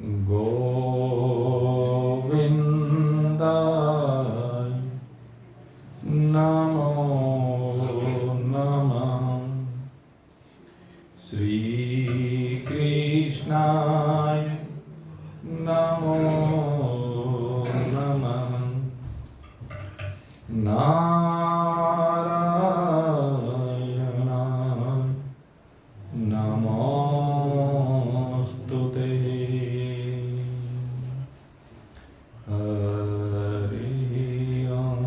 गोविन्दाय नमो नमः। श्रीकृष्णाय नमो नमः। नारायणाय नमोस्तुते। हरि ओम।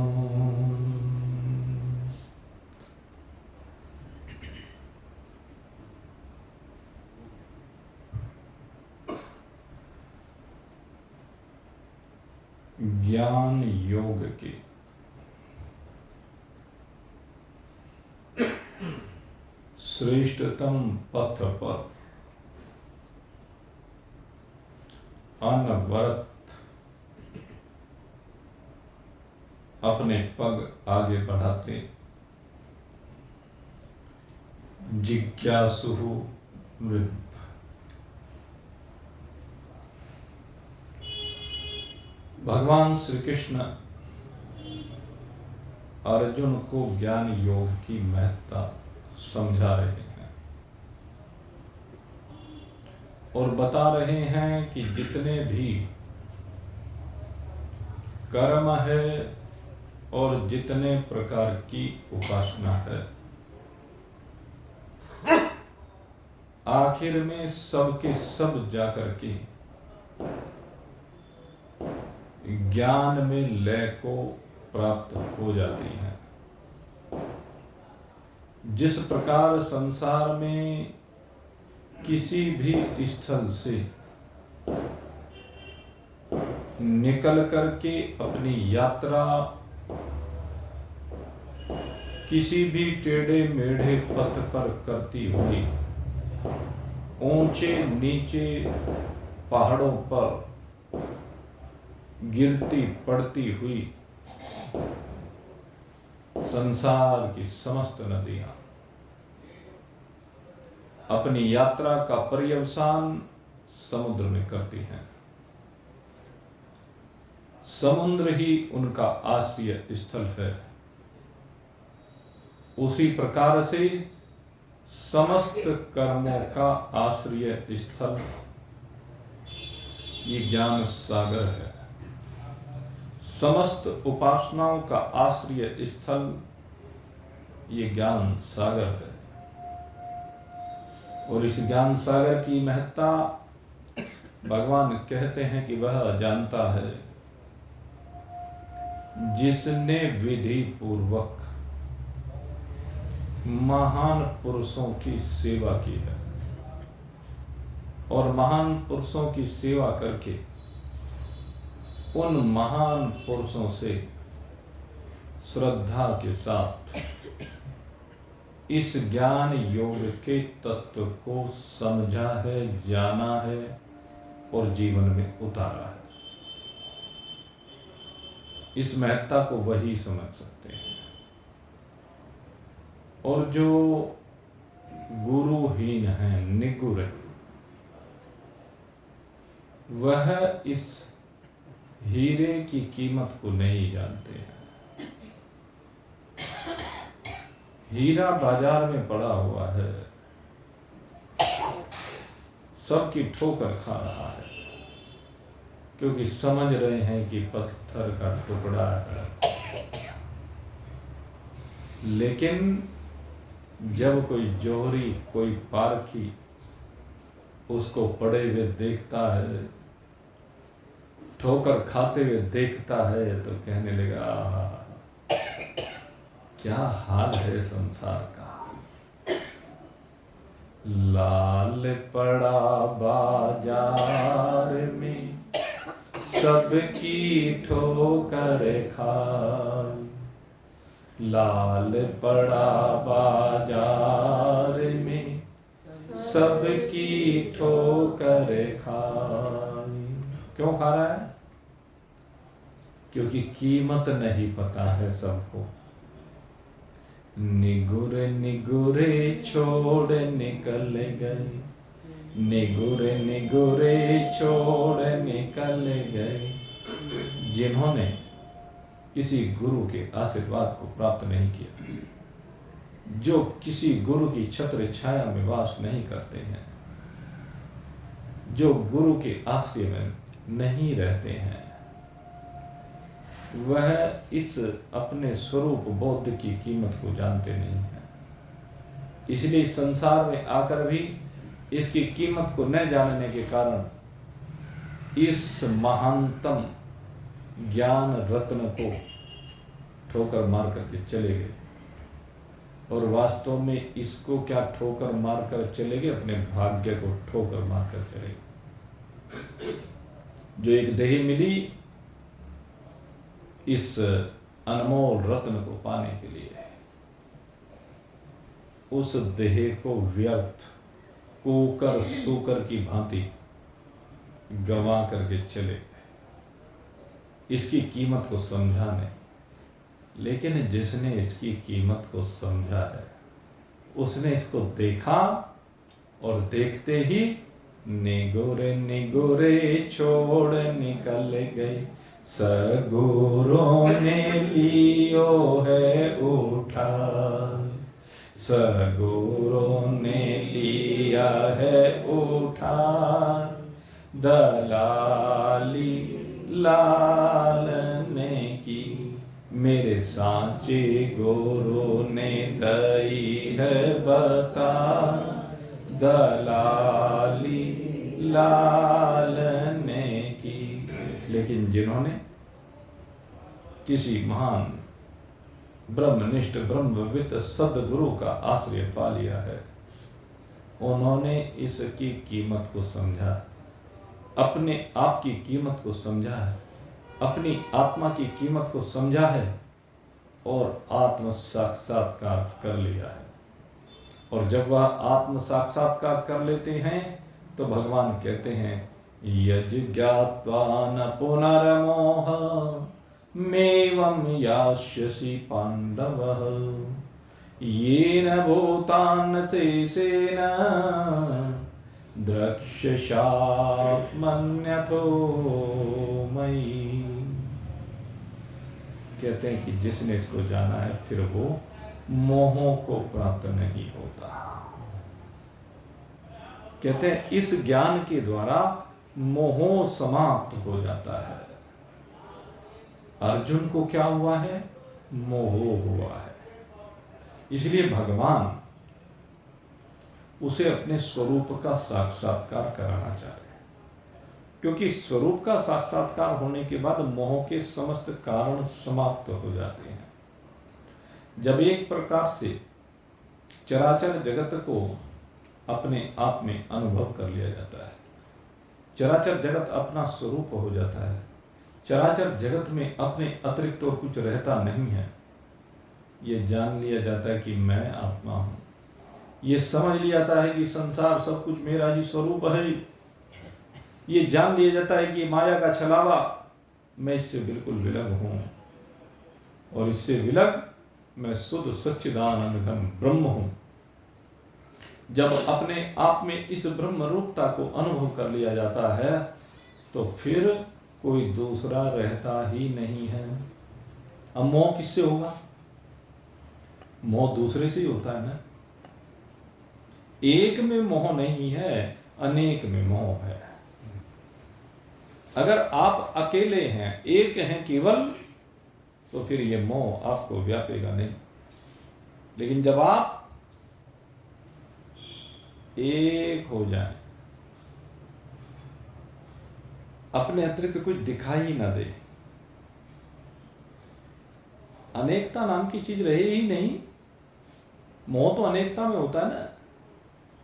ज्ञान योग के श्रेष्ठतम पथ पर अनवरत अपने पग आगे बढ़ाते जिज्ञासु वृत्त भगवान श्री कृष्ण अर्जुन को ज्ञान योग की महत्ता समझा रहे हैं और बता रहे हैं कि जितने भी कर्म है और जितने प्रकार की उपासना है, आखिर में सबके सब जाकर के ज्ञान में लय को प्राप्त हो जाती हैं। जिस प्रकार संसार में किसी भी स्थल से निकल करके अपनी यात्रा किसी भी टेढ़े मेढ़े पथ पर करती हुई ऊंचे नीचे पहाड़ों पर गिरती पड़ती हुई संसार की समस्त नदियां अपनी यात्रा का पर्यवसान समुद्र में करती हैं। समुद्र ही उनका आश्रय स्थल है। उसी प्रकार से समस्त कर्मों का आश्रय स्थल ये ज्ञान सागर है। समस्त उपासनाओं का आश्रय स्थल ये ज्ञान सागर है। और इस ज्ञान सागर की महत्ता भगवान कहते हैं कि वह जानता है जिसने विधि पूर्वक महान पुरुषों की सेवा की है और महान पुरुषों की सेवा करके उन महान पुरुषों से श्रद्धा के साथ इस ज्ञान योग के तत्व को समझा है, जाना है और जीवन में उतारा है। इस महत्ता को वही समझ सकते हैं। और जो गुरुहीन है, निगुर है, वह इस हीरे की कीमत को नहीं जानते हैं। हीरा बाजार में पड़ा हुआ है, सबकी ठोकर खा रहा है क्योंकि समझ रहे हैं कि पत्थर का टुकड़ा है। लेकिन जब कोई जोहरी, कोई पारखी उसको पड़े हुए देखता है, ठोकर खाते हुए देखता है, तो कहने लगा क्या हाल है संसार का। लाल पड़ा बाजार में सबकी ठोकर खाई, लाल पड़ा बाजार में सबकी ठोकर खाई। क्यों खा रहा है? क्योंकि कीमत नहीं पता है सबको। निगुरे निगुरे छोड़ निकल गए, निगुरे निगुरे छोड़ निकल गए। जिन्होंने किसी गुरु के आशीर्वाद को प्राप्त नहीं किया, जो किसी गुरु की छत्र छाया में वास नहीं करते हैं, जो गुरु के आश्रय में नहीं रहते हैं, वह इस अपने स्वरूप बोध की कीमत को जानते नहीं हैं। इसलिए संसार में आकर भी इसकी कीमत को न जानने के कारण इस महानतम ज्ञान रत्न को ठोकर मार करके चले गए। और वास्तव में इसको क्या ठोकर मार कर चले गए? अपने भाग्य को ठोकर मार कर चले गए। जो एक देह मिली इस अनमोल रत्न को पाने के लिए, उस देह को व्यर्थ कोकर सूकर की भांति गंवा करके चले गए इसकी कीमत को समझा नहीं। लेकिन जिसने इसकी कीमत को समझा है, उसने इसको देखा और देखते ही निगुरे निगुरे छोड़ निकल गए। सगुरों ने लियो है उठा, सगुरों ने लिया है उठा, दलाली लाल ने की, मेरे सांचे गुरु ने दई है बता, दलाली लाल ने की। लेकिन जिन्होंने किसी महान ब्रह्मनिष्ठ ब्रह्मविद सद्गुरु का आश्रय पा लिया है, उन्होंने इसकी कीमत को समझा, अपने आप की कीमत को समझा है, अपनी आत्मा की कीमत को समझा है और आत्म साक्षात्कार कर लिया है। और जब वह आत्म साक्षात्कार कर लेते हैं तो भगवान कहते हैं यज्ञात्वा न पुनर्मोह मेवं यास्यसि पांडवः येन भूतान् शेषेण द्रक्ष्यसात्मन्यथो मयि। कहते हैं कि जिसने इसको जाना है फिर वो मोहों को प्राप्त नहीं होता। कहते हैं इस ज्ञान के द्वारा मोह समाप्त हो जाता है। अर्जुन को क्या हुआ है? मोह हुआ है। इसलिए भगवान उसे अपने स्वरूप का साक्षात्कार कराना चाह रहे हैं, क्योंकि स्वरूप का साक्षात्कार होने के बाद मोह के समस्त कारण समाप्त हो जाते हैं। जब एक प्रकार से चराचर जगत को अपने आप में अनुभव कर लिया जाता है, चराचर जगत अपना स्वरूप हो जाता है, चराचर जगत में अपने अतिरिक्त तो कुछ रहता नहीं है, ये जान लिया जाता है कि मैं आत्मा हूं, ये समझ लिया जाता है कि संसार सब कुछ मेरा ही स्वरूप है, ये जान लिया जाता है कि माया का छलावा मैं इससे बिल्कुल विलग हूं और इससे विलग मैं शुद्ध सच्चिदानंद घन ब्रह्म हूं। जब अपने आप में इस ब्रह्म रूपता को अनुभव कर लिया जाता है तो फिर कोई दूसरा रहता ही नहीं है। अब मोह किससे होगा? मोह दूसरे से ही होता है ना। एक में मोह नहीं है, अनेक में मोह है। अगर आप अकेले हैं, एक हैं केवल, तो फिर ये मोह आपको व्यापेगा नहीं। लेकिन जब आप एक हो जाए, अपने अतिरिक्त कुछ दिखाई ना दे, अनेकता नाम की चीज रहे ही नहीं। मोह तो अनेकता में होता है ना।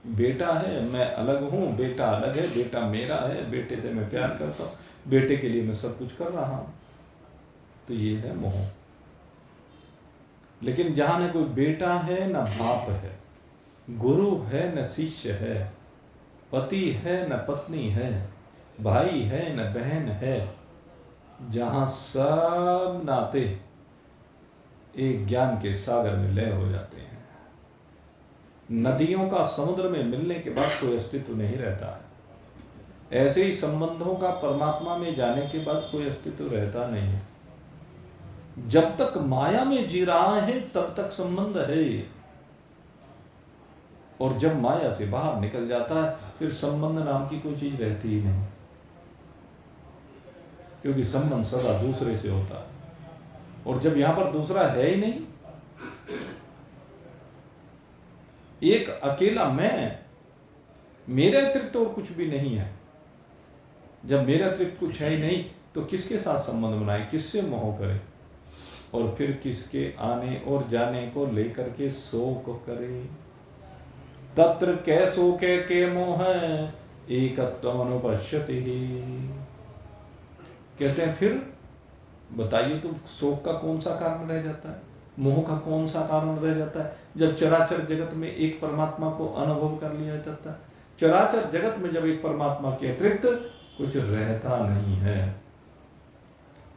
बेटा है, मैं अलग हूं, बेटा अलग है, बेटा मेरा है, बेटे से मैं प्यार करता हूं, बेटे के लिए मैं सब कुछ कर रहा हूं, तो ये है मोह। लेकिन जहां न कोई बेटा है न बाप है, गुरु है न शिष्य है, पति है न पत्नी है, भाई है न बहन है, जहां सब नाते एक ज्ञान के सागर में लय हो जाते हैं, नदियों का समुद्र में मिलने के बाद कोई अस्तित्व नहीं रहता है। ऐसे ही संबंधों का परमात्मा में जाने के बाद कोई अस्तित्व रहता नहीं है। जब तक माया में जी रहा है तब तक संबंध है, और जब माया से बाहर निकल जाता है फिर संबंध नाम की कोई चीज रहती ही नहीं, क्योंकि संबंध सदा दूसरे से होता है, और जब यहां पर दूसरा है ही नहीं, एक अकेला मैं, मेरे अतिरिक्त और कुछ भी नहीं है। जब मेरे अतिरिक्त कुछ है ही नहीं तो किसके साथ संबंध बनाए, किससे मोह करे, और फिर किसके आने और जाने को लेकर के शोक करे। तत्र कैसो के मोह एकत्वम अनुपश्यति। कहते हैं फिर बताइए तो शोक का कौन सा कारण रह जाता है, मोह का कौन सा कारण रह जाता है, जब चराचर जगत में एक परमात्मा को अनुभव कर लिया जाता है। चराचर जगत में जब एक परमात्मा के अतिरिक्त कुछ रहता नहीं है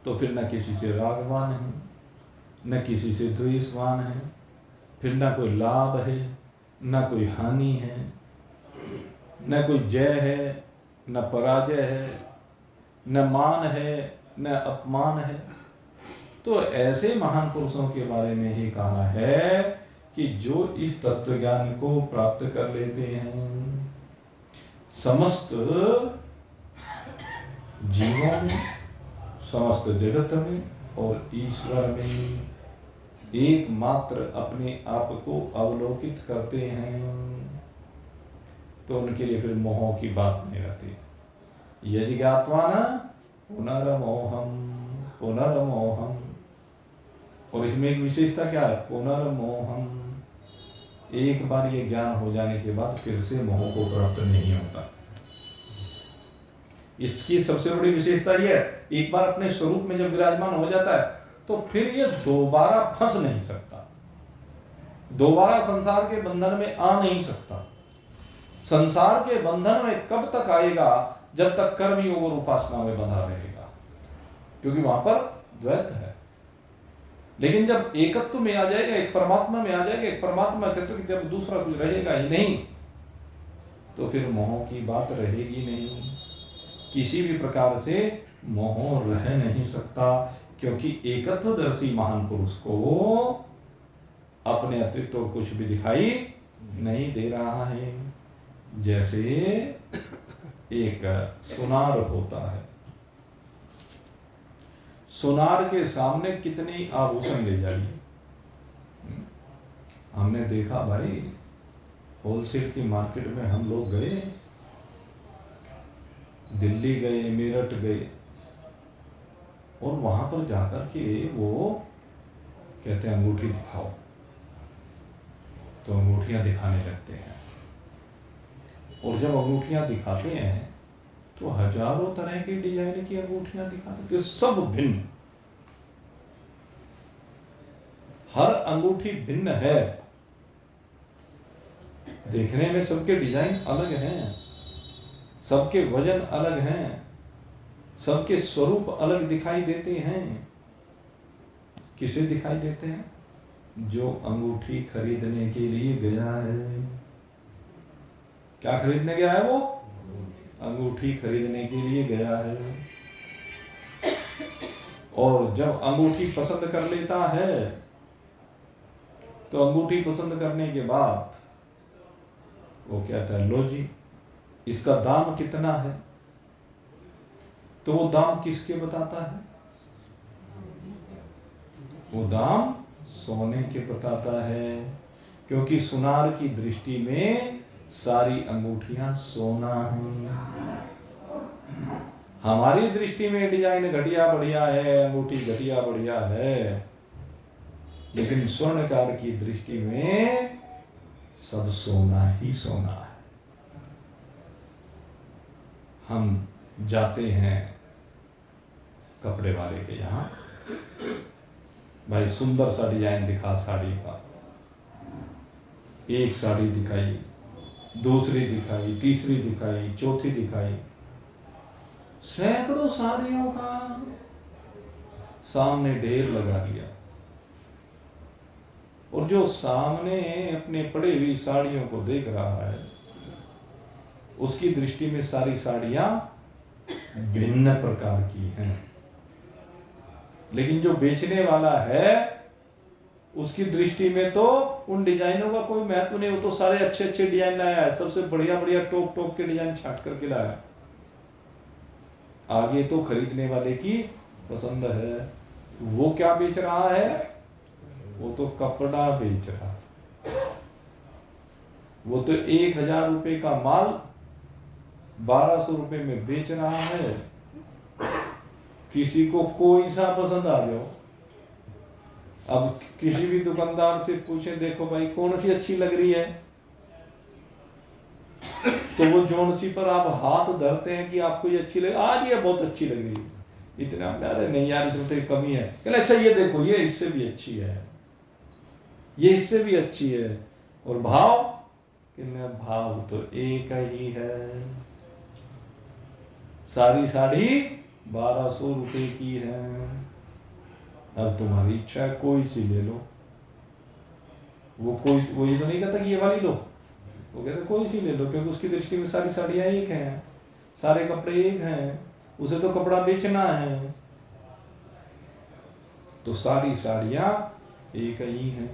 तो फिर न किसी से रागवान है, न किसी से द्वेषवान है, फिर न कोई लाभ है, न कोई हानि है, न कोई जय है, न पराजय है, न मान है, न अपमान है। तो ऐसे महान पुरुषों के बारे में ही कहा है कि जो इस तत्व ज्ञान को प्राप्त कर लेते हैं, समस्त जीवों में, समस्त जगत में और ईश्वर में एकमात्र अपने आप को अवलोकित करते हैं, तो उनके लिए फिर मोह की बात नहीं रहती। यदि ज्ञात्वा न पुनर्मोहम पुनर्मोहम, और इसमें एक विशेषता क्या है, पुनर्मोहम, एक बार ये ज्ञान हो जाने के बाद फिर से मोह को प्राप्त नहीं होता। इसकी सबसे बड़ी विशेषता यह है, एक बार अपने स्वरूप में जब विराजमान हो जाता है तो फिर ये दोबारा फंस नहीं सकता, दोबारा संसार के बंधन में आ नहीं सकता। संसार के बंधन में कब तक आएगा, जब तक कर्म योग और उपासना में बंधा रहेगा, क्योंकि वहां पर द्वैत है। लेकिन जब एकत्व में आ जाएगा, एक परमात्मा में आ जाएगा, एक परमात्मा कहते कि जब दूसरा कुछ रहेगा ही नहीं, तो फिर मोह की बात रहेगी नहीं। किसी भी प्रकार से मोह रह नहीं सकता, क्योंकि एकत्वदर्शी महान पुरुष को अपने अतिरिक्त तो कुछ भी दिखाई नहीं दे रहा है। जैसे एक सुनार होता है, सुनार के सामने कितने आभूषण ले जाइए। हमने देखा भाई, होलसेल की मार्केट में हम लोग गए, दिल्ली गए, मेरठ गए, और वहां पर जाकर के वो कहते हैं अंगूठी दिखाओ, तो अंगूठियां दिखाने लगते हैं। और जब अंगूठियां दिखाते हैं तो हजारों तरह की डिजाइन की अंगूठियां दिखाते हैं, सब भिन्न, हर अंगूठी भिन्न है, देखने में सबके डिजाइन अलग हैं, सबके वजन अलग हैं, सबके स्वरूप अलग दिखाई देते हैं। किसे दिखाई देते हैं? जो अंगूठी खरीदने के लिए गया है। क्या खरीदने गया है वो? अंगूठी खरीदने के लिए गया है। और जब अंगूठी पसंद कर लेता है तो अंगूठी पसंद करने के बाद वो कहता है, लो जी, इसका दाम कितना है? तो वो दाम किसके बताता है? वो दाम सोने के बताता है, क्योंकि सुनार की दृष्टि में सारी अंगूठियां सोना हैं। हमारी दृष्टि में डिजाइन घटिया बढ़िया है, अंगूठी घटिया बढ़िया है, लेकिन स्वर्णकार की दृष्टि में सब सोना ही सोना है। हम जाते हैं कपड़े वाले के यहाँ, भाई सुंदर सा डिजाइन दिखा साड़ी का, एक साड़ी दिखाई, दूसरी दिखाई, तीसरी दिखाई, चौथी दिखाई, सैकड़ों साड़ियों का सामने ढेर लगा दिया। और जो सामने अपने पड़ी हुई साड़ियों को देख रहा है, उसकी दृष्टि में सारी साड़ियां भिन्न प्रकार की हैं। लेकिन जो बेचने वाला है, उसकी दृष्टि में तो उन डिजाइनों का कोई महत्व नहीं। वो तो सारे अच्छे अच्छे डिजाइन लाया है, सबसे बढ़िया बढ़िया टॉप टॉप के डिजाइन छाट करके लाया। आगे तो खरीदने वाले की पसंद है। वो क्या बेच रहा है? वो तो कपड़ा बेच रहा है। वो तो 1000 रुपए का माल 1200 रुपए में बेच रहा है। किसी को कोई सा पसंद आ जाओ, अब किसी भी दुकानदार से पूछे, देखो भाई कौन सी अच्छी लग रही है, तो वो जोन सी पर आप हाथ धरते हैं कि आपको ये अच्छी लग, आज ये बहुत अच्छी लग रही है, इतना अरे नहीं यार इसमें तो कमी है। कहले अच्छा ये देखो, ये इससे भी अच्छी है, ये इससे भी अच्छी है। और भाव, कहने भाव तो एक ही है। सारी साड़ी 1200 रुपए की है। अब तुम्हारी इच्छा है, कोई सी ले लो। वो ये तो नहीं कहता कि ये वाली लो, वो कहते कोई सी ले लो, क्योंकि उसकी दृष्टि में सारी साड़ियां एक हैं, सारे कपड़े एक हैं, उसे तो कपड़ा बेचना है। तो सारी साड़ियां एक ही हैं।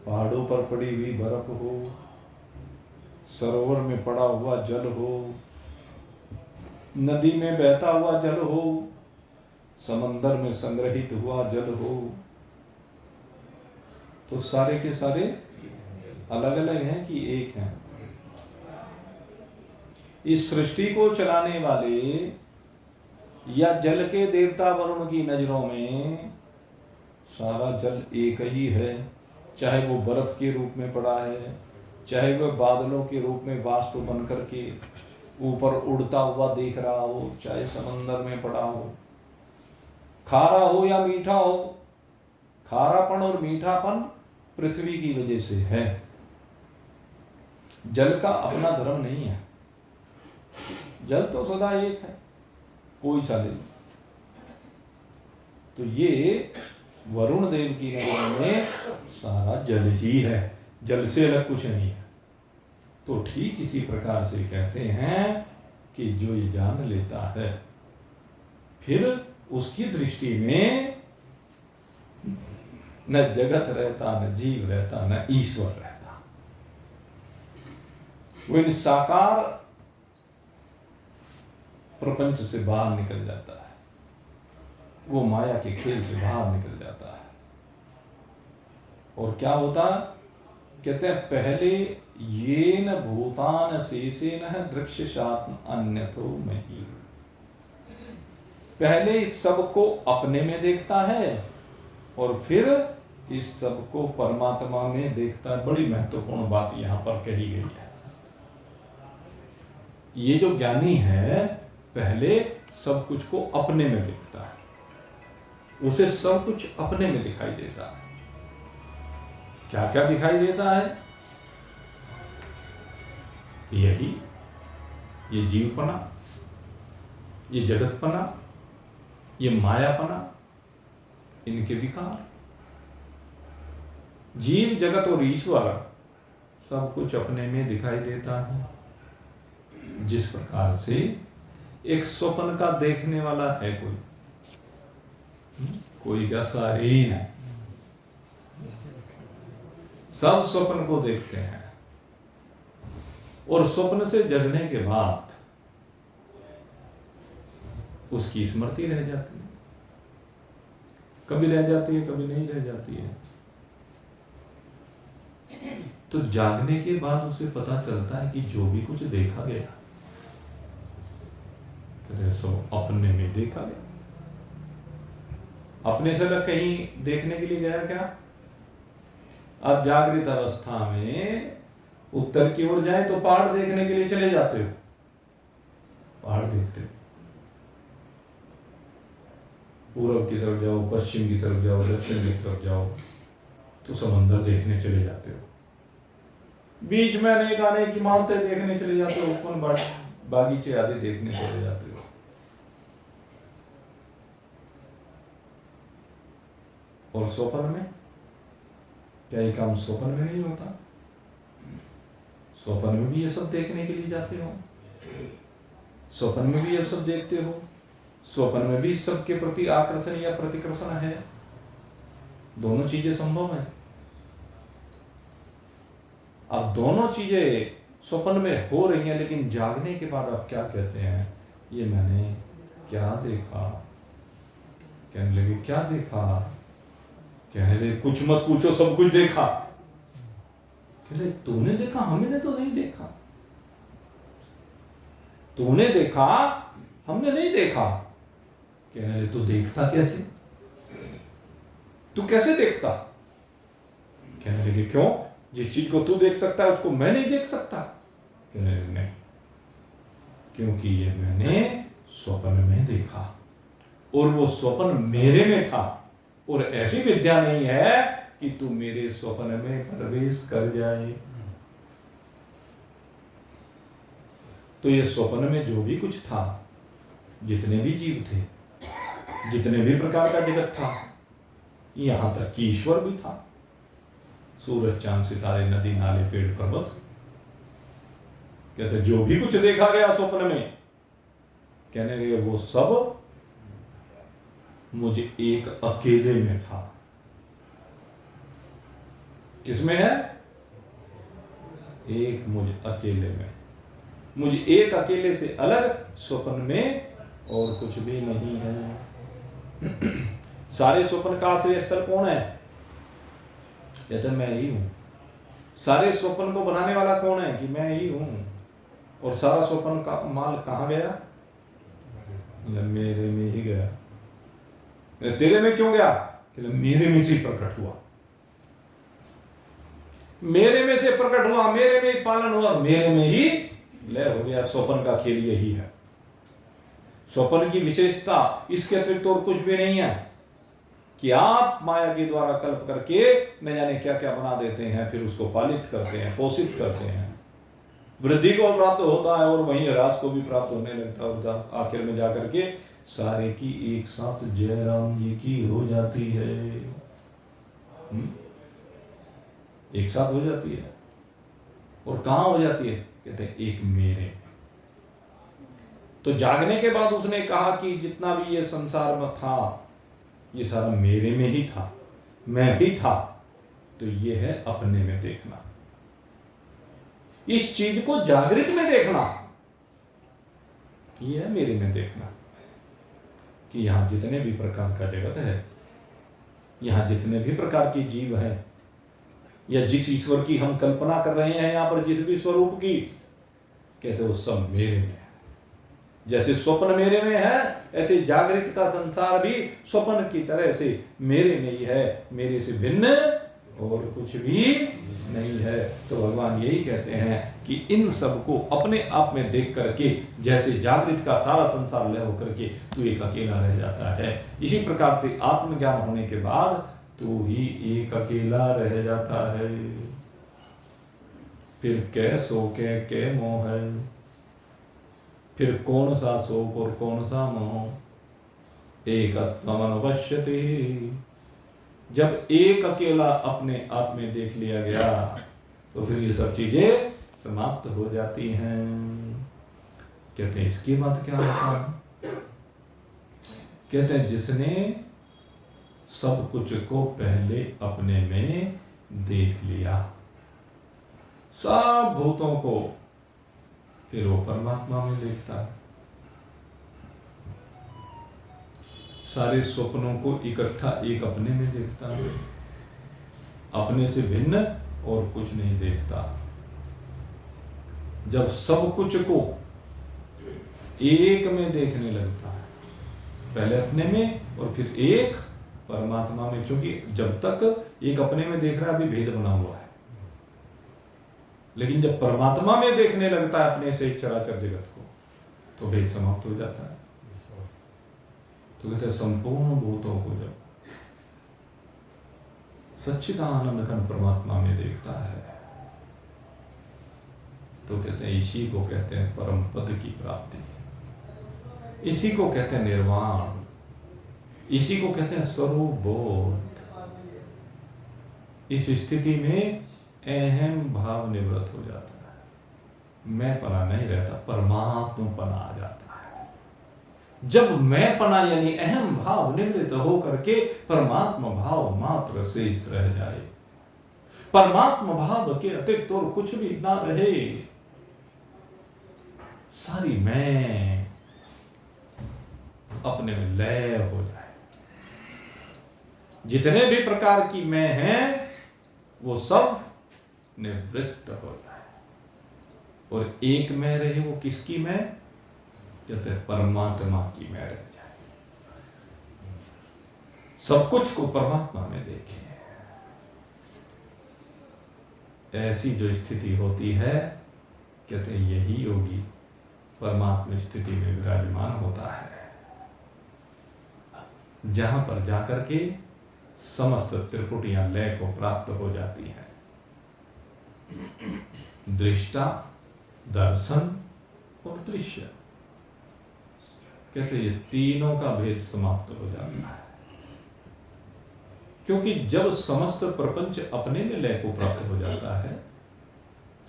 पहाड़ों पर पड़ी हुई बर्फ हो, सरोवर में पड़ा हुआ जल हो, नदी में बहता हुआ जल हो, समंदर में संग्रहित हुआ जल हो, तो सारे के सारे अलग अलग हैं कि एक हैं। इस सृष्टि को चलाने वाले या जल के देवता वरुण की नजरों में सारा जल एक ही है। चाहे वो बर्फ के रूप में पड़ा है, चाहे वह बादलों के रूप में वाष्प बन करके ऊपर उड़ता हुआ देख रहा हो, चाहे समंदर में पड़ा हो, खारा हो या मीठा हो। खारापन और मीठापन पृथ्वी की वजह से है। जल का अपना धर्म नहीं है। जल तो सदा एक है, कोई सा ले। तो ये वरुण देव की नजर में सारा जल ही है, जल से अलग कुछ नहीं है। तो ठीक इसी प्रकार से कहते हैं कि जो ये जान लेता है, फिर उसकी दृष्टि में न जगत रहता, न जीव रहता, न ईश्वर रहता। वो इन साकार प्रपंच से बाहर निकल जाता है, वो माया के खेल से बाहर निकल जाता है। और क्या होता? कहते हैं पहले येन भूतान शेषेन दृक्ष्यात्म अन्यतो मयि। पहले इस सब को अपने में देखता है और फिर इस सब को परमात्मा में देखता है। बड़ी महत्वपूर्ण बात यहां पर कही गई है। ये जो ज्ञानी है, पहले सब कुछ को अपने में देखता है, उसे सब कुछ अपने में दिखाई देता है। क्या क्या दिखाई देता है? यही ये जीवपना, ये जगतपना, ये मायापना, इनके विकार। जीव जगत और ईश्वर सब कुछ अपने में दिखाई देता है। जिस प्रकार से एक स्वप्न का देखने वाला है कोई क्या सारे ही है, सब स्वप्न को देखते हैं और स्वप्न से जगने के बाद उसकी स्मृति रह जाती है। कभी रह जाती है, कभी नहीं रह जाती है। तो जागने के बाद उसे पता चलता है कि जो भी कुछ देखा गया, कहते सब अपने में देखा गया। अपने से अलग कहीं देखने के लिए गया क्या? आप जागृत अवस्था में उत्तर की ओर जाए तो पहाड़ देखने के लिए चले जाते हो, पहाड़ देखते हो। पूर्व की तरफ जाओ, पश्चिम की तरफ जाओ, दक्षिण की तरफ जाओ, तो समंदर देखने चले जाते हो। बीच में अनेक अनेक इमारतें देखने चले जाते हो, फन बागीचे आदि देखने चले जाते हो। और स्वप्न में क्या ये काम स्वप्न में नहीं होता? स्वप्न में भी ये सब देखने के लिए जाते हो, स्वप्न में भी ये सब देखते हो, स्वप्न में भी सबके प्रति आकर्षण या प्रतिकर्षण है। दोनों चीजें संभव है। अब दोनों चीजें स्वप्न में हो रही हैं, लेकिन जागने के बाद आप क्या कहते हैं? ये मैंने क्या देखा? कहने लगे क्या देखा? कहने लगे कुछ मत पूछो, सब कुछ देखा। कहले तूने देखा? हमने तो नहीं देखा। तूने देखा, हमने नहीं देखा। कहने लगे तू देखता कैसे? तू कैसे देखता? कहने लगे क्यों? जिस चीज को तू देख सकता है उसको मैं नहीं देख सकता। कहने लगे नहीं, क्योंकि ये मैंने स्वप्न में देखा और वो स्वप्न मेरे में था, और ऐसी विद्या नहीं है कि तू मेरे स्वप्न में प्रवेश कर जाए। तो ये स्वप्न में जो भी कुछ था, जितने भी जीव थे, जितने भी प्रकार का जगत था, यहां तक कि ईश्वर भी था, सूरज चांद सितारे नदी नाले पेड़ पर्वत, कहते जो भी कुछ देखा गया स्वप्न में, कहने लगे वो सब मुझे एक अकेले में था। किसमें है? एक मुझ अकेले में, मुझे एक अकेले से अलग स्वप्न में और कुछ भी नहीं है। सारे स्वप्न का आश्रय स्थल कौन है? कहते मैं ही हूं। सारे स्वप्न को बनाने वाला कौन है? कि मैं ही हूं। और सारा स्वप्न का माल कहां गया? मेरे में ही गया। तेरे में क्यों गया? मेरे में से प्रकट हुआ, मेरे में से प्रकट हुआ, मेरे में ही पालन हुआ, मेरे में ही लय हो गया। स्वप्न का खेल यही है। स्वप्न की विशेषता इसके अतिरिक्त और कुछ भी नहीं है कि आप माया के द्वारा कल्प करके न जाने क्या क्या बना देते हैं, फिर उसको पालित करते हैं, पोषित करते हैं, वृद्धि को प्राप्त होता है और वहीं ह्रास को भी प्राप्त होने लगता है, और आखिर में जाकर के सारे की एक साथ जयराम जी की हो जाती है। एक साथ हो जाती है। और कहां हो जाती है? कहते हैं एक मेरे। तो जागने के बाद उसने कहा कि जितना भी ये संसार में था, ये सारा मेरे में ही था, मैं ही था। तो ये है अपने में देखना, इस चीज को जागृत में देखना, ये है मेरे में देखना कि यहां जितने भी प्रकार का जगत है, यहां जितने भी प्रकार के जीव हैं, या जिस ईश्वर की हम कल्पना कर रहे हैं यहां पर, जिस भी स्वरूप की, कहते वो सब मेरे में है। जैसे स्वप्न मेरे में है, ऐसे जागृत का संसार भी स्वप्न की तरह से मेरे में ही है, मेरे से भिन्न और कुछ भी नहीं है। तो भगवान यही कहते हैं कि इन सब को अपने आप में देख करके, जैसे जागृत का सारा संसार लय होकर के तू एक अकेला रह जाता है, इसी प्रकार से आत्मज्ञान होने के बाद तू ही एक अकेला रह जाता है। फिर कै सो के मोह है, फिर कौन सा शोक और कौन सा मोह। एक आत्मनवश्यते, जब एक अकेला अपने आप में देख लिया गया तो फिर ये सब चीजें समाप्त हो जाती हैं। कहते हैं इसके बाद क्या होता? कहते हैं जिसने सब कुछ को पहले अपने में देख लिया, सब भूतों को, फिर वो परमात्मा में देखता है। सारे स्वप्नों को इकट्ठा एक अपने में देखता है, अपने से भिन्न और कुछ नहीं देखता। जब सब कुछ को एक में देखने लगता है, पहले अपने में और फिर एक परमात्मा में, क्योंकि जब तक एक अपने में देख रहा है अभी भेद बना हुआ है, लेकिन जब परमात्मा में देखने लगता है अपने से चराचर जगत को, तो भेद समाप्त हो जाता है। तो कहते हैं संपूर्ण भूतों को जब सच्चिदानंद घन परमात्मा में देखता है, तो कहते हैं इसी को कहते हैं परम पद की प्राप्ति, इसी को कहते हैं निर्वाण, इसी को कहते हैं स्वरूप बोध। इस स्थिति में अहम भाव निवृत्त हो जाता है, मैं पना नहीं रहता, परमात्मा पना आ जाता है। जब मैं पना यानी अहम भाव निवृत्त होकर के परमात्मा भाव मात्र शेष रह जाए, परमात्मा भाव के अतिरिक्त और कुछ भी ना रहे, सारी मैं अपने में लय हो जाए, जितने भी प्रकार की मैं है वो सब निवृत्त हो जाए और एक मैं रहे। वो किसकी मैं? कहते हैं परमात्मा की मैं रह जाए। सब कुछ को परमात्मा में देखें। ऐसी जो स्थिति होती है, कहते हैं यही योगी परमात्मा स्थिति में विराजमान होता है, जहां पर जाकर के समस्त त्रिपुटियां लय को प्राप्त हो जाती हैं। दृष्टा, दर्शन और दृश्य, कहते ये तीनों का भेद समाप्त हो जाता है। क्योंकि जब समस्त प्रपंच अपने में लय को प्राप्त हो जाता है,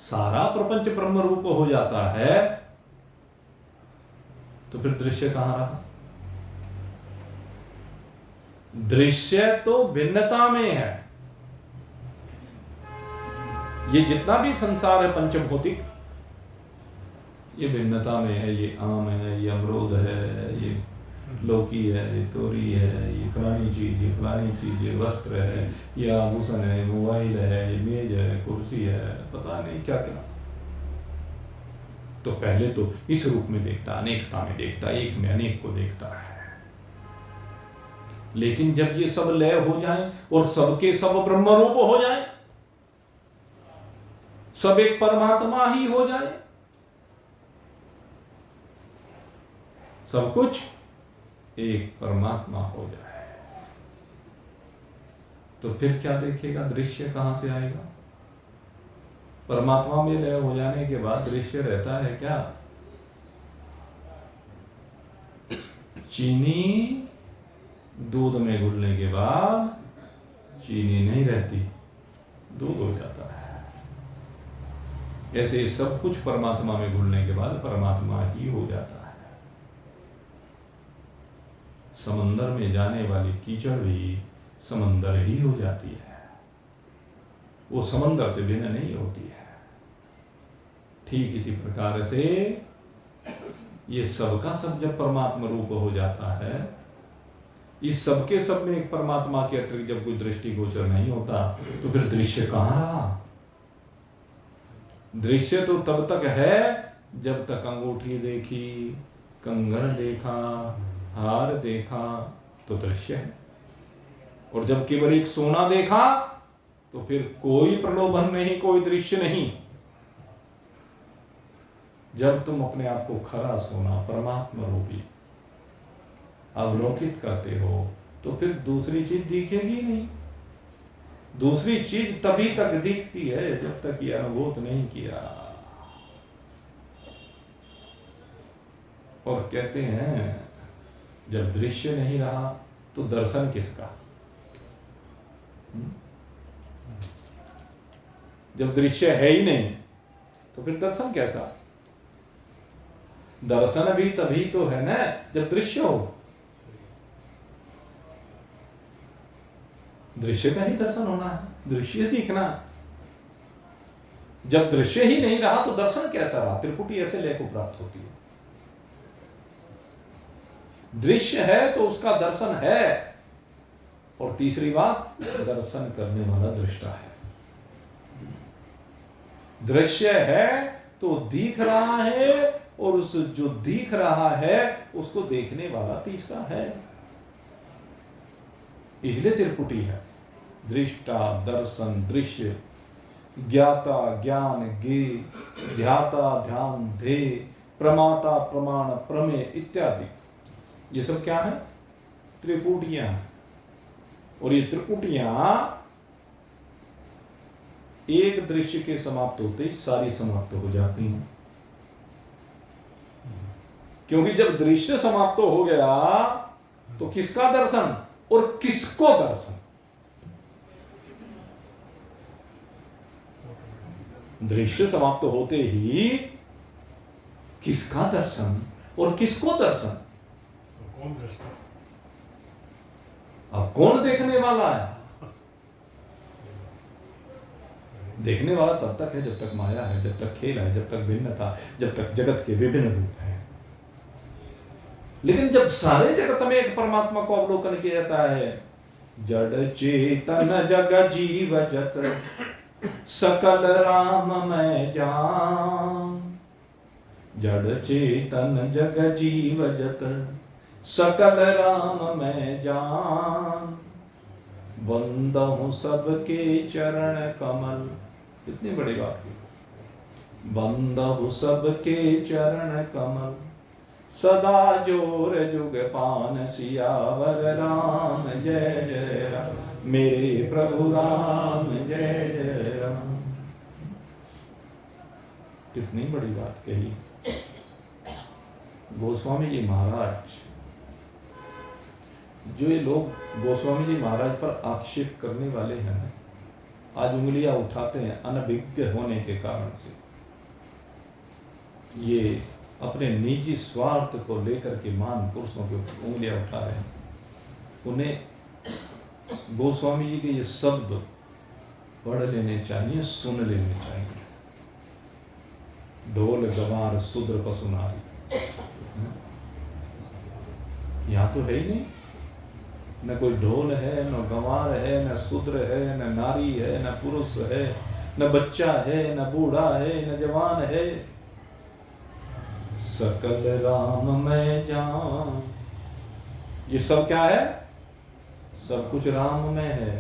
सारा प्रपंच ब्रह्म रूप हो जाता है, तो फिर दृश्य कहां रहा? दृश्य तो भिन्नता में है। ये जितना भी संसार है पंचभौतिक, ये भिन्नता में है। ये आम है, ये अमरूद है, ये लौकी है, ये तोरी है, ये फलानी चीज, ये फलानी चीज, ये वस्त्र है, ये आभूषण है, मोबाइल है, ये मेज है, कुर्सी है, पता नहीं क्या क्या। तो पहले तो इस रूप में देखता, अनेकता में देखता, एक में अनेक को देखता है। लेकिन जब ये सब लय हो जाए और सबके सब ब्रह्म रूप हो जाए, सब एक परमात्मा ही हो जाए, सब कुछ एक परमात्मा हो जाए, तो फिर क्या देखेगा? दृश्य कहां से आएगा? परमात्मा में लय हो जाने के बाद दृश्य रहता है क्या? चीनी दूध में घुलने के बाद चीनी नहीं रहती, दूध हो जाता है। ऐसे सब कुछ परमात्मा में घुलने के बाद परमात्मा ही हो जाता है। समंदर में जाने वाली कीचड़ भी समंदर ही हो जाती है, वो समंदर से भिन्न नहीं होती है। ठीक इसी प्रकार से ये सबका सब जब परमात्मा रूप हो जाता है, इस सबके सब में एक परमात्मा के अतिरिक्त जब कोई दृष्टिगोचर नहीं होता, तो फिर दृश्य कहां रहा? दृश्य तो तब तक है जब तक अंगूठी देखी, कंगन देखा, हार देखा, तो दृश्य है। और जब केवल एक सोना देखा, तो फिर कोई प्रलोभन नहीं, कोई दृश्य नहीं। जब तुम अपने आप को खरा सोना परमात्मा रूपी अवलोकित करते हो, तो फिर दूसरी चीज दिखेगी नहीं। दूसरी चीज तभी तक दिखती है जब तक ये अनुभूत नहीं किया। और कहते हैं जब दृश्य नहीं रहा तो दर्शन किसका? जब दृश्य है ही नहीं तो फिर दर्शन कैसा? दर्शन भी तभी तो है ना जब दृश्य हो। दृश्य का ही दर्शन होना है, दृश्य दिखना। जब दृश्य ही नहीं रहा तो दर्शन कैसा रहा? त्रिपुटी ऐसे लय को प्राप्त होती है। दृश्य है तो उसका दर्शन है, और तीसरी बात, दर्शन करने वाला दृष्टा है। दृश्य है तो दिख रहा है, और उस जो दिख रहा है उसको देखने वाला तीसरा है। इसलिए त्रिपुटी है। दृष्टा, दर्शन, दृश्य, ज्ञाता, ज्ञान, गे, ध्याता, ध्यान, ध्येय, प्रमाता, प्रमाण, प्रमेय इत्यादि, ये सब क्या है? त्रिपुटियां। और ये त्रिपुटियां एक दृश्य के समाप्त होते ही सारी समाप्त हो जाती हैं। क्योंकि जब दृश्य समाप्त हो गया तो किसका दर्शन और किसको दर्शन? दृश्य समाप्त होते ही किसका दर्शन और किसको दर्शन? कौन दृष्टा? अब कौन देखने वाला है? देखने वाला तब तक है जब तक माया है, जब तक खेल है, जब तक भिन्नता, जब तक जगत के विभिन्न रूप है। लेकिन जब सारे जगत में एक परमात्मा को अवलोकन किया जाता है, जड़ चेतन जग जीव जत सकल राम मैं जान, जड़ चेतन जग जीव जत सकल राम मैं जान, बंदहूं सबके चरण कमल। इतनी बड़ी बात की, बंदहूं सबके चरण कमल, सदा जोर जुग पान सियावर राम जय जय राम, मेरे प्रभु राम जय जय राम। कितनी बड़ी बात कही गोस्वामी जी महाराज। जो ये लोग गोस्वामी जी महाराज पर आक्षेप करने वाले हैं ना, आज उंगलियां उठाते हैं अनभिज्ञ होने के कारण से। ये अपने निजी स्वार्थ को लेकर के महान पुरुषों के उंगलियां उठा रहे हैं। उन्हें गोस्वामी जी के ये शब्द पढ़ लेने चाहिए, सुन लेने चाहिए। ढोल गवार शूद्र पशु नारी, यहाँ तो है ही नहीं। न कोई ढोल है, न गंवार है, न शूद्र है, न नारी है, न पुरुष है, न बच्चा है, न बूढ़ा है, न जवान है। सकल राम मैं जान, ये सब क्या है? सब कुछ राम में है।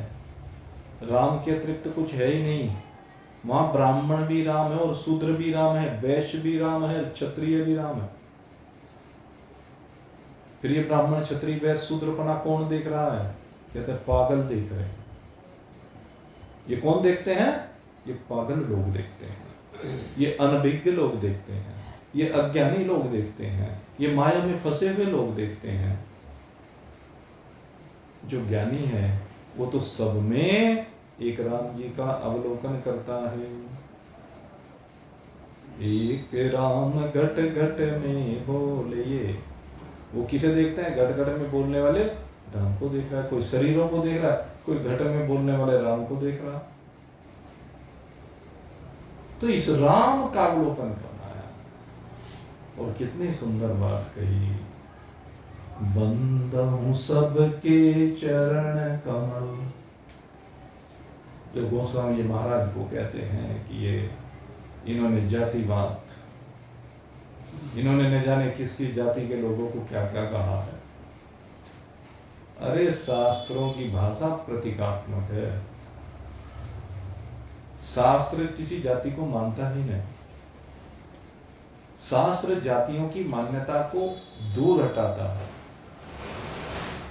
राम के अतिरिक्त कुछ है ही नहीं। वहां ब्राह्मण भी राम है और शूद्र भी राम है, वैश्य भी राम है, क्षत्रिय भी राम है। फिर ये ब्राह्मण क्षत्रिय वैश्य शूद्रपना कौन देख रहा है? कहते हैं पागल देख रहे हैं। ये कौन देखते हैं? ये पागल लोग देखते हैं, ये अनभिज्ञ लोग देखते हैं, ये अज्ञानी लोग देखते हैं, ये माया में फंसे हुए लोग देखते हैं। जो ज्ञानी है वो तो सब में एक राम जी का अवलोकन करता है। एक राम घट घट में बोले, ये वो किसे देखते हैं? घट घट में बोलने वाले राम को देख रहा है। कोई शरीरों को देख रहा है, कोई घट में बोलने वाले राम को देख रहा। तो इस राम का अवलोकन करना है। और कितनी सुंदर बात कही, बंदहूं सबके चरण कमल। जो गोस्वामी जी महाराज को कहते हैं कि ये इन्होंने जातिवाद, इन्होंने न जाने किसकी जाति के लोगों को क्या क्या कहा है। अरे शास्त्रों की भाषा प्रतीकात्मक है। शास्त्र किसी जाति को मानता ही नहीं। शास्त्र जातियों की मान्यता को दूर हटाता है।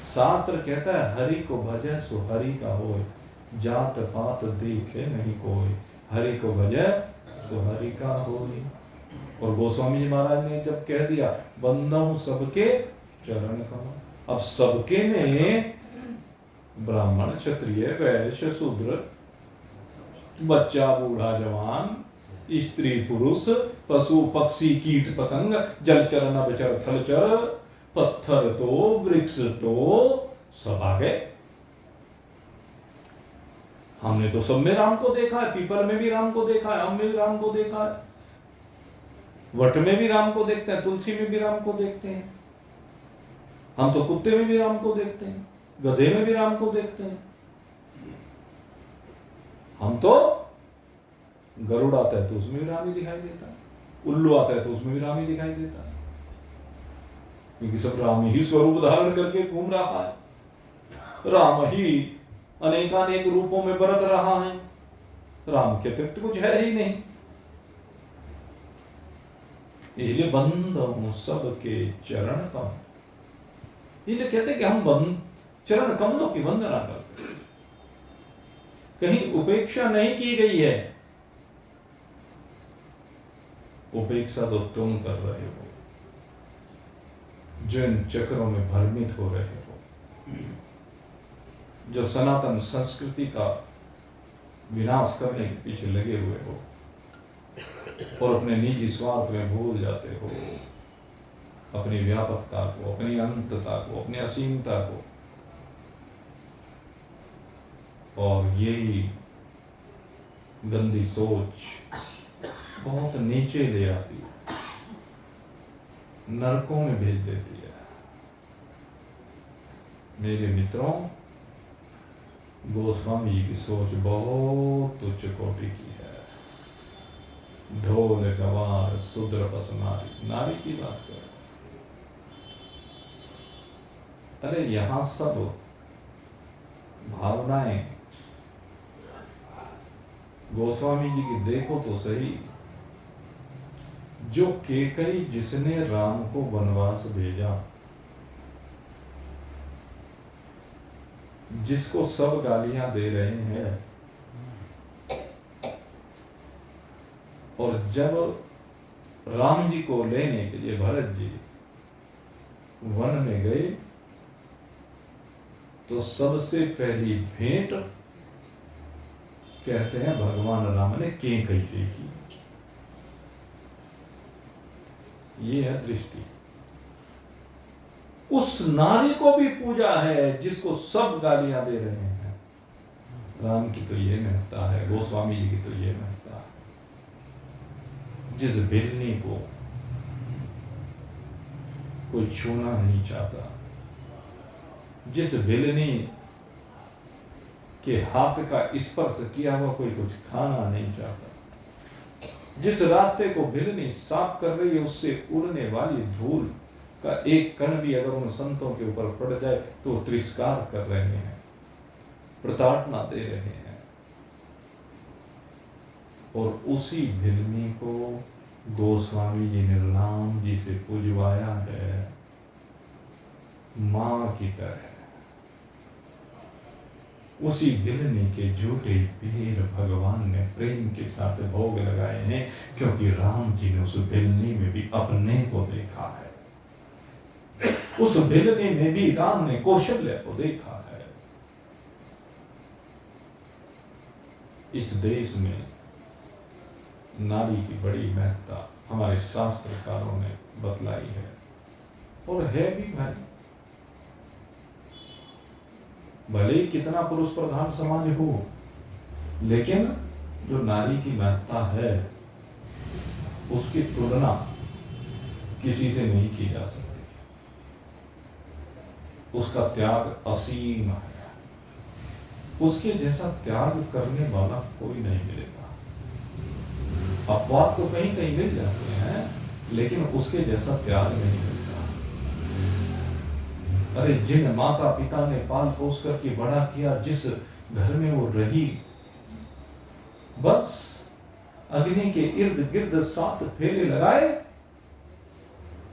शास्त्र कहता है हरि को भजे सो हरि का होए, जात पात देखे नहीं कोई, हरि को भजे सो हरि का होए। और गोस्वामी जी महाराज ने जब कह दिया बंदहूं सबके चरण कमल, अब सबके में ब्राह्मण क्षत्रिय वैश्य शूद्र, बच्चा बूढ़ा जवान, स्त्री पुरुष, पशु पक्षी कीट पतंग, जलचर नभचर थलचर, पत्थर तो वृक्ष तो सब आ गए। हमने तो सब में राम को देखा है। पीपल में भी राम को देखा है, आम में भी राम को देखा है, वट में भी राम को देखते हैं, तुलसी में भी राम को देखते हैं। हम तो कुत्ते में भी राम को देखते हैं, गधे में भी राम को देखते हैं। हम तो गरुड़ आता है तो उसमें भी राम ही दिखाई देता है, उल्लू आता है तो उसमें भी राम ही दिखाई देता है, क्योंकि सब राम ही स्वरूप धारण करके घूम रहा है। राम ही अनेकानेक रूपों में बरत रहा है। राम के अतिरिक्त कुछ है ही नहीं। इसलिए बंदहूं सबके चरण कमल। इसलिए कहते हैं कि हम चरण कमलों की वंदना करते हैं। कहीं उपेक्षा नहीं की गई है। उपेक्षा तो तुम कर रहे हो, जो इन चक्रों में भ्रमित हो रहे हो, जो सनातन संस्कृति का विनाश करने के पीछे लगे हुए हो। और अपने निजी स्वार्थ में भूल जाते हो अपनी व्यापकता को, अपनी अनंतता को, अपनी असीमता को, और यही गंदी सोच बहुत नीचे ले आती है, नरकों में भेज देती है। मेरे मित्रों, गोस्वामी जी की सोच बहुत उच्च कोटि की है। ढोल गवार शूद्र पस नारी, नारी की बात कर, अरे यहां सब भावनाएं गोस्वामी जी की देखो तो सही। जो केकई जिसने राम को वनवास भेजा, जिसको सब गालियां दे रहे हैं, और जब राम जी को लेने के लिए भरत जी वन में गए तो सबसे पहली भेंट कहते हैं भगवान राम ने केकई से की। ये है दृष्टि। उस नारी को भी पूजा है जिसको सब गालियां दे रहे हैं। राम की तो ये महत्ता है, गोस्वामी जी की तो ये महत्ता है। जिस बिल्ली को कोई छूना नहीं चाहता, जिस बिल्ली के हाथ का स्पर्श किया हुआ कोई कुछ खाना नहीं चाहता, जिस रास्ते को बिल्ली साफ कर रही है उससे उड़ने वाली धूल का एक कण भी अगर उन संतों के ऊपर पड़ जाए तो तिरस्कार कर रहे हैं, प्रताड़ना दे रहे हैं। और उसी बिल्ली को गोस्वामी जी ने राम जी से पूजवाया है मां की तरह। उसी बिल्ली के झूठे पैर भगवान ने प्रेम के साथ भोग लगाए हैं, क्योंकि राम जी ने उस बिल्ली में भी अपने को देखा है। उस बिल्ली में भी राम ने कौशल्य को देखा है। इस देश में नारी की बड़ी महत्ता हमारे शास्त्रकारों ने बतलाई है, और है भी भाई। भले ही कितना पुरुष प्रधान समाज हो, लेकिन जो नारी की महत्ता है उसकी तुलना किसी से नहीं की जा सकती। उसका त्याग असीम है। उसके जैसा त्याग करने वाला कोई नहीं मिलेगा। अपवाद तो कहीं कहीं मिल जाते हैं, लेकिन उसके जैसा त्याग नहीं मिलता। अरे जिन माता पिता ने पाल पोस करके बड़ा किया, जिस घर में वो रही, बस अग्नि के इर्द गिर्द 7 फेरे लगाए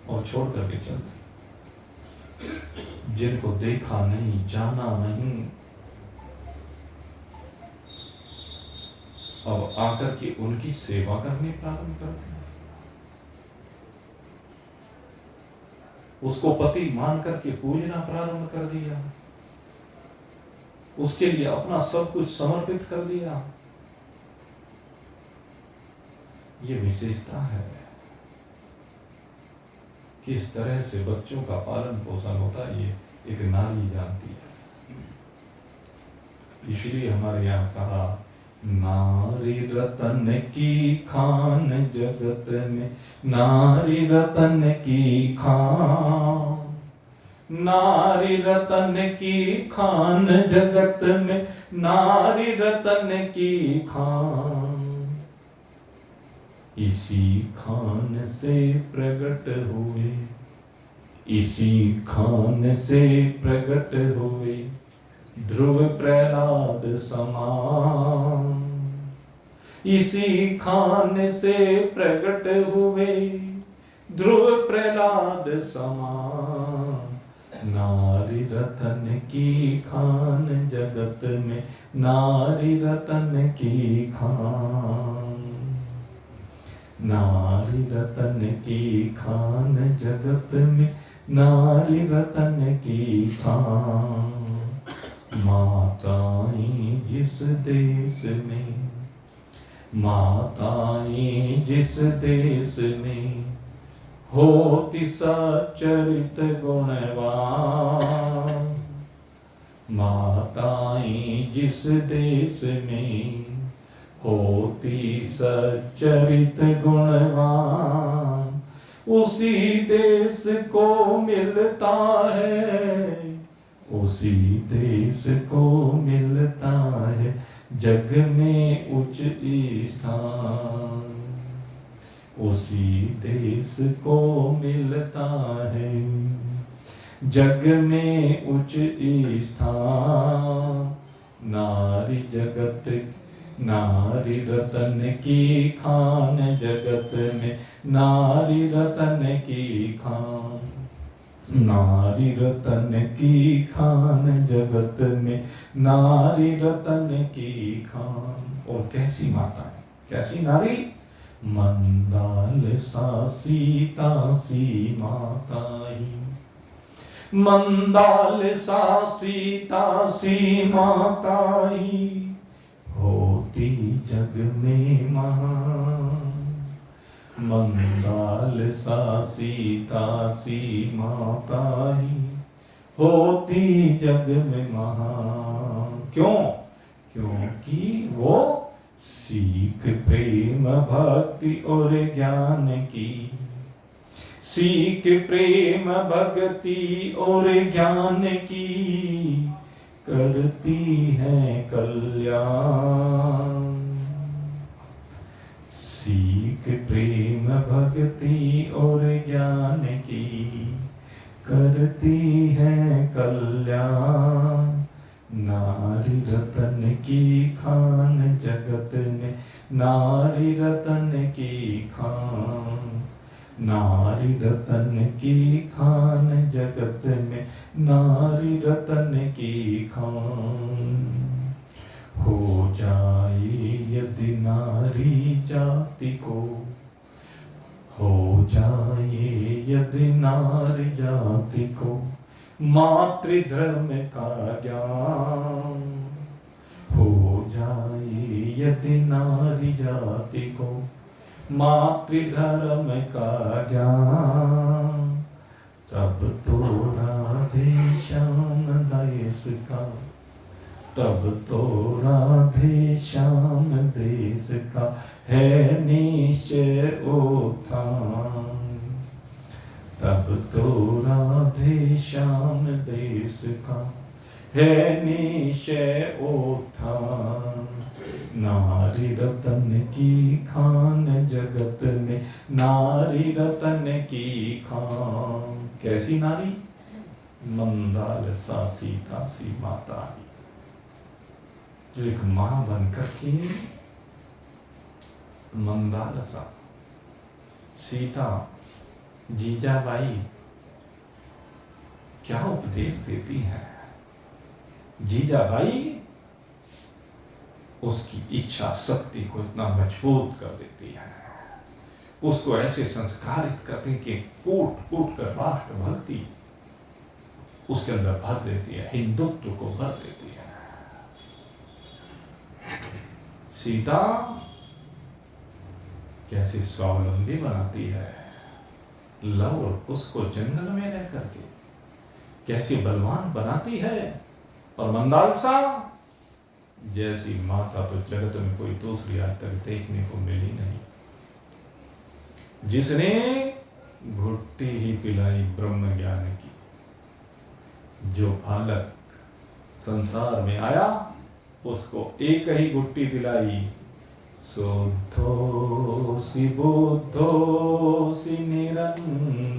और छोड़ करके चल दी। जिनको देखा नहीं, जाना नहीं, अब आकर के उनकी सेवा करनी प्रारंभ कर दिया। उसको पति मान करके पूजना प्रारंभ कर दिया। उसके लिए अपना सब कुछ समर्पित कर दिया। ये विशेषता है। किस तरह से बच्चों का पालन पोषण होता है, ये एक नारी जानती है। इसलिए हमारे यहाँ कहा, नारी रतन की खान जगत में, नारी रतन की खान, नारी रतन की खान जगत में, नारी रतन की खान। इसी खान से प्रकट हुए, इसी खान से प्रकट हुए ध्रुव प्रहलाद समान। इसी खान से प्रकट हुए ध्रुव प्रहलाद समान। नारी रतन की खान जगत में, नारी रतन की खान, नारी रतन की खान जगत में, नारी रतन की खान। माताएं जिस देश में, माताएं जिस देश में होती सच्चरित गुणवान, माताएं जिस देश में होती सच्चरित गुणवान, उसी देश को मिलता है, उसी देश को मिलता है जग में उच्च स्थान, उसी देश को मिलता है जग में उच्च स्थान। नारी जगत, नारी रतन की खान जगत में, नारी रतन की खान, नारी रतन की खान जगत में, नारी रतन की खान। और कैसी माता है, कैसी नारी, मंदाल सा सीता सी माताई, मंदाल सा सीता सी माताई, होती जग में महान, मंदाल सा सीता सी माताई, होती जग में महान। क्यों? क्योंकि वो सीख प्रेम भक्ति और ज्ञान की, सीख प्रेम भक्ति और ज्ञान की, करती है कल्याण। सीख प्रेम भक्ति और ज्ञान की, करती है कल्याण। नारी रतन की खान जगत में, नारी रतन की खान, नारी रतन की खान जगत में, नारी रतन की खान। हो जाए यदि नारी जाति को, हो जाए यदि नारी जाति को मातृधर्म का ज्ञान, हो जाए यदि नारी जाति को मातृधर्म का ज्ञान, तब तो राधे श्याम देश का, तब तो राधे श्याम देश का है निश्चय उत्थान, तब तो राधे श्याम देश का है निश्चय उत्थान। नारी रतन की खान जगत में, नारी रतन की खान। कैसी नारी, मंदाल सा सीता सी माता, जो एक मां बनकर के मंदाल सा सीता जीजाबाई क्या उपदेश देती है। जीजाबाई उसकी इच्छा शक्ति को इतना मजबूत कर देती है, उसको ऐसे संस्कारित करती कि कूट कूट कर राष्ट्र भक्ति उसके अंदर भर देती है, हिंदुत्व को भर देती है। सीता कैसे स्वावलंबी बनाती है, लव और कुश को जंगल में रह करके कैसे बलवान बनाती है। और मंदालसा जैसी माता तो जगत में कोई दूसरी आज तक देखने को मिली नहीं, जिसने घुट्टी ही पिलाई ब्रह्म ज्ञान की। जो बालक संसार में आया उसको एक ही घुट्टी पिलाई, शुद्धोसी बुद्धोसी निरंजनोसी।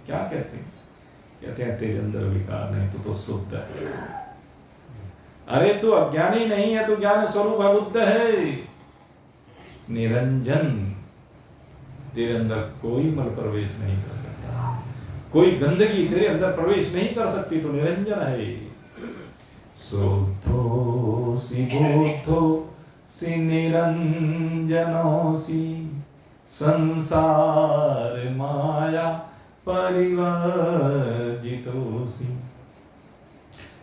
क्या कहते हैं? कहते हैं तेरे अंदर विकार नहीं तो शुद्ध है। अरे तू अज्ञानी नहीं है, तू ज्ञान स्वरूप बुद्ध है। निरंजन, तेरे अंदर कोई मल प्रवेश नहीं कर सकता, कोई गंदगी तेरे अंदर प्रवेश नहीं कर सकती, तो निरंजन है। शुद्धोसी बुद्धोसी निरंजनोसी, संसार माया परिवर्जितोसी।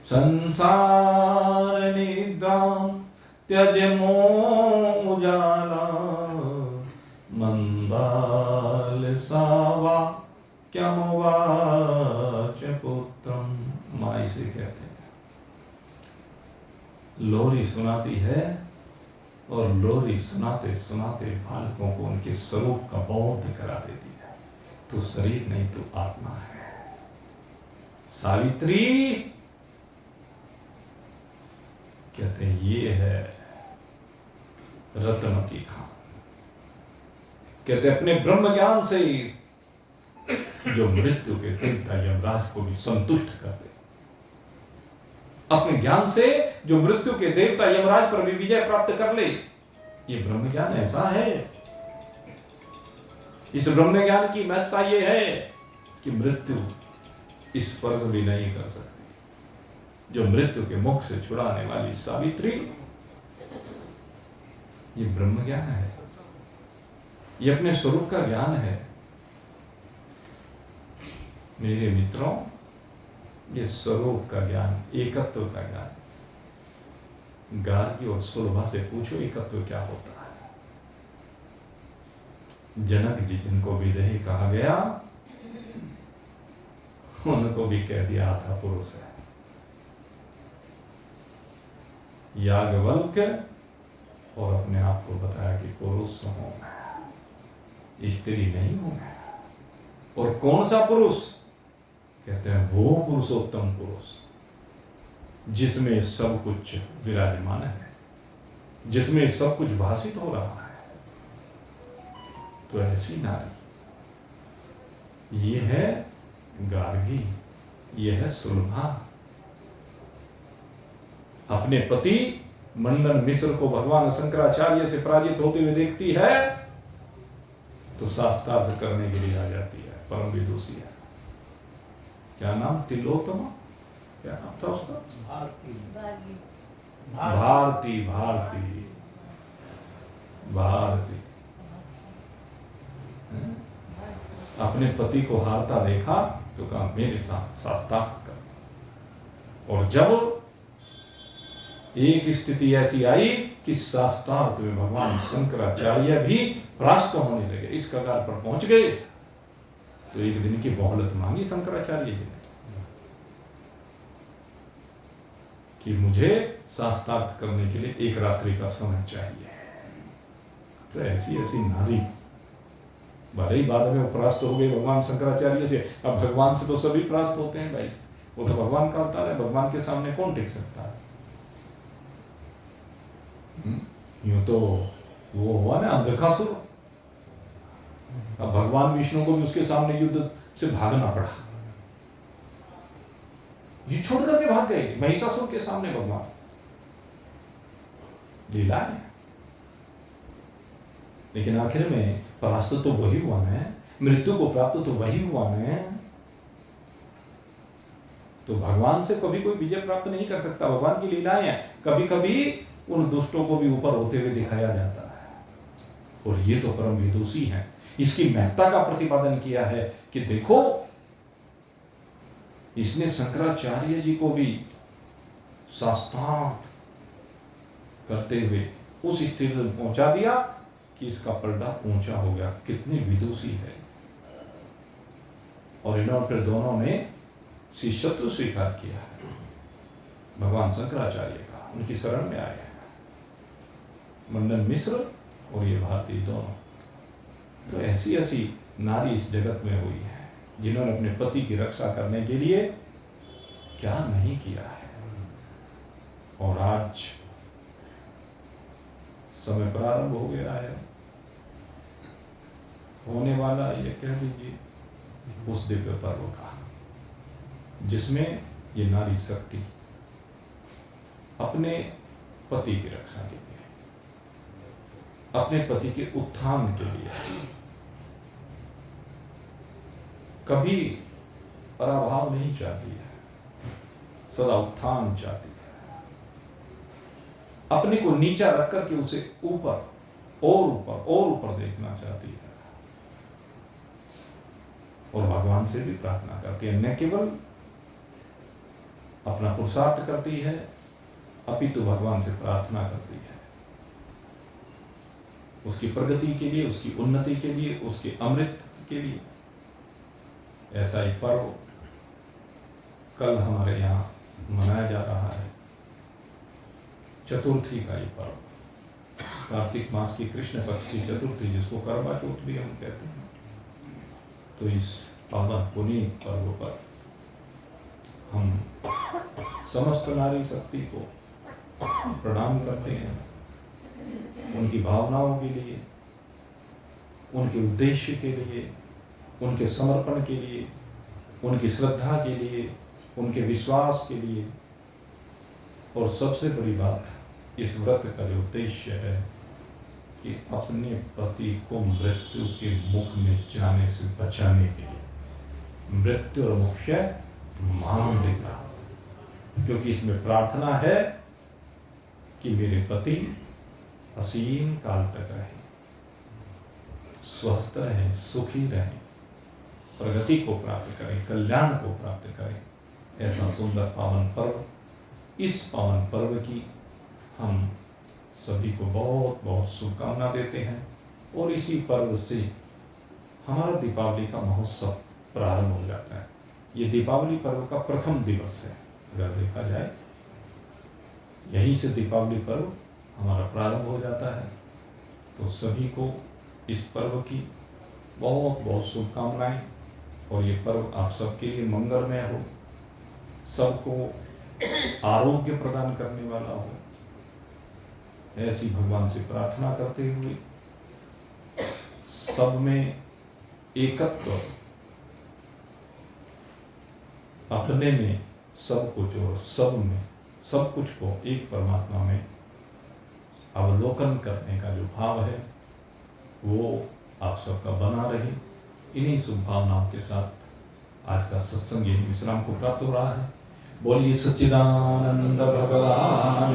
संसार निद्रां त्यज मोह जाला मंदाल सावा क्या मोवाच पुत्रम। माँ इसे कहते हैं। लोरी सुनाती है और लोरी सुनाते सुनाते बालकों को उनके स्वरूप का बोध करा देती है। तू शरीर नहीं, तू आत्मा है। सावित्री कहते हैं ये है रत्न की खान। कहते अपने ब्रह्म ज्ञान से जो मृत्यु के देवता यमराज को भी संतुष्ट कर दे। अपने ज्ञान से जो मृत्यु के देवता यमराज पर भी विजय प्राप्त कर ले। ये ब्रह्म ज्ञान ऐसा है। इस ब्रह्म ज्ञान की महत्ता ये है कि मृत्यु इस पर भी नहीं कर सकती। जो मृत्यु के मुख से छुड़ाने वाली सावित्री, ये ब्रह्म ज्ञान है। ये अपने स्वरूप का ज्ञान है। मेरे मित्रों, ये स्वरूप का ज्ञान, एकत्व का ज्ञान। गार्गी और सुलभा से पूछो एकत्व क्या होता है। जनक जी जिनको विदेही कहा गया, उनको भी कह दिया था पुरुष है। याज्ञवल्क्य और अपने आप को बताया कि पुरुष हूं मैं, स्त्री नहीं हूं मैं। और कौन सा पुरुष? कहते हैं वो पुरुषोत्तम पुरुष जिसमें सब कुछ विराजमान है, जिसमें सब कुछ भाषित हो रहा है। तो ऐसी नारी, ये है गार्गी, ये है सुलभा। अपने पति मंडन मिश्र को भगवान शंकराचार्य से पराजित होते हुए देखती है तो शास्त्रार्थ करने के लिए आ जाती है। परम विदुषी है। क्या नाम? तिलोत्तमा। क्या नाम था उसका? भारती। भारती भारती अपने पति को हारता देखा तो कहा मेरे साथ शास्त्रार्थ कर। और जब एक स्थिति ऐसी आई कि शास्त्रार्थ में भगवान शंकराचार्य भी परास्त होने लगे, इस कगार पर पहुंच गए, तो एक दिन की मोहलत मांगी शंकराचार्य जी ने कि मुझे शास्त्रार्थ करने के लिए एक रात्रि का समय चाहिए। तो ऐसी ऐसी नारी, भले ही बाद में परास्त हो गए भगवान शंकराचार्य से। अब भगवान से तो सभी परास्त होते हैं भाई, वो तो भगवान का अवतार है। भगवान के सामने कौन टिक सकता है? यूं तो वो हुआ ना अंधकासुर। अब भगवान विष्णु को भी उसके सामने युद्ध से भागना पड़ा। ये छोड़कर के भाग गए महिषासुर के सामने भगवान। लीला है। लेकिन आखिर में परास्त तो वही हुआ ना, मृत्यु को प्राप्त तो वही हुआ ना। तो भगवान से कभी कोई विजय प्राप्त नहीं कर सकता। भगवान की लीलाएं हैं। कभी कभी उन दुष्टों को भी ऊपर होते हुए दिखाया जाता है। और ये तो परम विदुषी हैं। इसकी महत्ता का प्रतिपादन किया है कि देखो, इसने शंकराचार्य जी को भी शास्त्रार्थ करते हुए उस स्थिति में पहुंचा दिया कि इसका पलड़ा ऊंचा हो गया। कितनी विदुषी है। और इन्होंने फिर दोनों ने शिष्यत्व स्वीकार किया है भगवान शंकराचार्य का, उनकी शरण में आए हैं मंडन मिश्र और ये भारती दोनों। तो ऐसी ऐसी नारी इस जगत में हुई है जिन्होंने अपने पति की रक्षा करने के लिए क्या नहीं किया है। और आज समय प्रारंभ हो गया है, होने वाला ये कह लीजिए उस दिव्य पर्व का, जिसमें ये नारी शक्ति अपने पति की रक्षा के लिए, अपने पति के उत्थान के लिए कभी पराभाव नहीं चाहती है, सदा उत्थान चाहती है। अपने को नीचा रख करके उसे ऊपर और ऊपर और ऊपर देखना चाहती है। और भगवान से भी प्रार्थना करती है। न केवल अपना पुरुषार्थ करती है, अपितु भगवान से प्रार्थना करती है उसकी प्रगति के लिए, उसकी उन्नति के लिए, उसके अमृत के लिए। ऐसा ही पर्व कल हमारे यहाँ मनाया जा रहा है, चतुर्थी का ये पर्व, कार्तिक मास की कृष्ण पक्ष की चतुर्थी, जिसको करवा चौथ भी हम कहते हैं। तो इस पावन पुनीत पर्व पर हम समस्त नारी शक्ति को प्रणाम करते हैं, उनकी भावनाओं के लिए, उनके उद्देश्य के लिए, उनके समर्पण के लिए, उनकी श्रद्धा के लिए, उनके विश्वास के लिए। और सबसे बड़ी बात, इस व्रत का जो उद्देश्य है कि अपने पति को मृत्यु के मुख में जाने से बचाने के लिए, मृत्यु और मोक्ष मामृता, क्योंकि इसमें प्रार्थना है कि मेरे पति असीम काल तक रहे, स्वस्थ रहें, सुखी रहें, प्रगति को प्राप्त करें, कल्याण को प्राप्त करें। ऐसा सुंदर पावन पर्व, इस पावन पर्व की हम सभी को बहुत बहुत शुभकामना देते हैं। और इसी पर्व से हमारा दीपावली का महोत्सव प्रारंभ हो जाता है। ये दीपावली पर्व का प्रथम दिवस है, अगर देखा जाए, यहीं से दीपावली पर्व हमारा प्रारंभ हो जाता है। तो सभी को इस पर्व की बहुत बहुत शुभकामनाएं, और ये पर्व आप सबके लिए मंगलमय हो, सबको आरोग्य प्रदान करने वाला हो, ऐसी भगवान से प्रार्थना करते हुए सब में एकत्व, अपने में सब कुछ और सब में सब कुछ को एक परमात्मा में अवलोकन करने का जो भाव है वो आप सबका बना रहे। इन्हीं शुभकामनाओं के साथ आज का सत्संग यही विश्राम को प्राप्त हो रहा है। बोलिए सच्चिदानंद भगवान